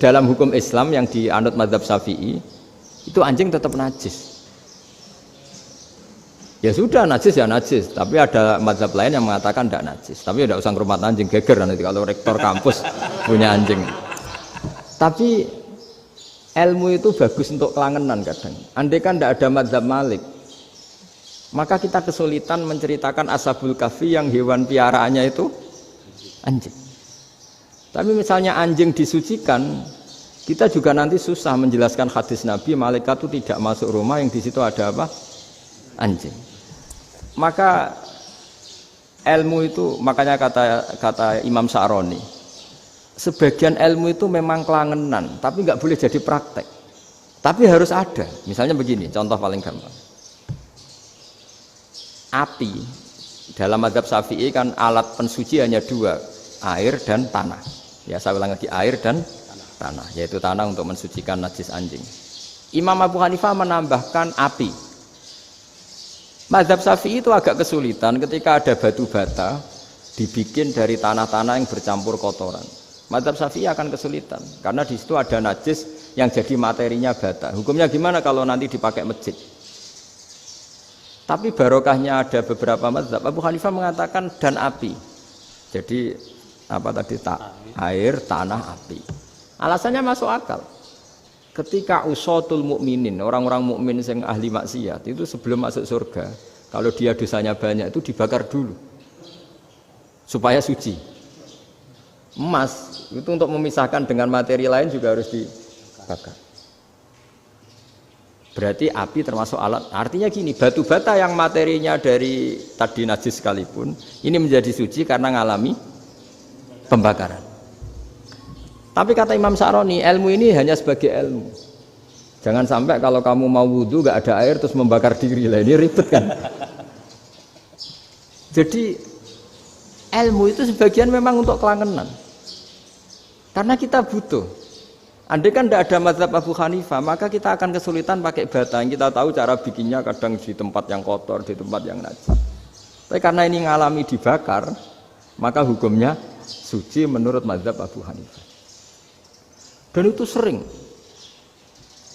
dalam hukum Islam yang dianut mazhab Syafi'i itu anjing tetap najis. Ya sudah najis ya najis, tapi ada mazhab lain yang mengatakan tidak najis. Tapi tidak usah ngurmat anjing, geger nanti kalau rektor kampus punya anjing. Tapi ilmu itu bagus untuk kelangenan kadang. Andai kan tidak ada mazhab Malik, maka kita kesulitan menceritakan Ashabul Kahfi yang hewan piaraannya itu anjing. Tapi misalnya anjing disucikan, kita juga nanti susah menjelaskan hadis Nabi malaikat itu tidak masuk rumah yang di situ ada apa? Anjing. Maka ilmu itu, makanya kata Imam Sa'roni, sebagian ilmu itu memang kelangenan, tapi nggak boleh jadi praktek. Tapi harus ada. Misalnya begini, contoh paling gampang. Api dalam mazhab Syafi'i kan alat pensuci hanya dua, air dan tanah. Ya saya ulang lagi, air dan tanah, yaitu tanah untuk mensucikan najis anjing. Imam Abu Hanifah menambahkan api. Mazhab Syafi'i itu agak kesulitan ketika ada batu bata dibikin dari tanah-tanah yang bercampur kotoran. Mazhab Syafi'i akan kesulitan karena di situ ada najis yang jadi materinya bata. Hukumnya gimana kalau nanti dipakai masjid? Tapi barokahnya ada beberapa mazhab. Abu Hanifah mengatakan dan api. Jadi apa tadi air, tanah, api. Alasannya masuk akal. Ketika usatul mukminin, orang-orang mukmin yang ahli maksiat itu sebelum masuk surga, kalau dia dosanya banyak itu dibakar dulu supaya suci. Emas itu untuk memisahkan dengan materi lain juga harus dibakar. Berarti api termasuk alat. Artinya gini, batu bata yang materinya dari tadi najis sekalipun, ini menjadi suci karena ngalami pembakaran. Tapi kata Imam Sa'roni, ilmu ini hanya sebagai ilmu. Jangan sampai kalau kamu mau wudhu gak ada air terus membakar diri lah, ini ribet kan. Jadi ilmu itu sebagian memang untuk kelangenan. Karena kita butuh. Andai kan tidak ada mazhab Abu Hanifah, maka kita akan kesulitan pakai bata. Yang kita tahu cara bikinnya kadang di tempat yang kotor, di tempat yang najis. Tapi karena ini ngalami dibakar, maka hukumnya suci menurut mazhab Abu Hanifah. Dan itu sering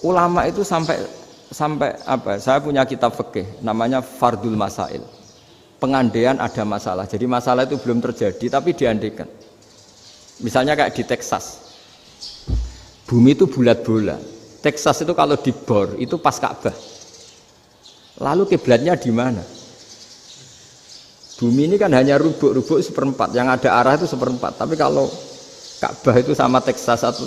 ulama itu sampai apa? Saya punya kitab fikih namanya Fardul Masail. Pengandaian ada masalah. Jadi masalah itu belum terjadi tapi diandaikan. Misalnya kayak di Texas. Bumi itu bulat bola. Texas itu kalau dibor itu pas Ka'bah. Lalu kiblatnya di mana? Bumi ini kan hanya rubuk-rubuk seperempat. Yang ada arah itu seperempat. Tapi kalau Ka'bah itu sama Texas atau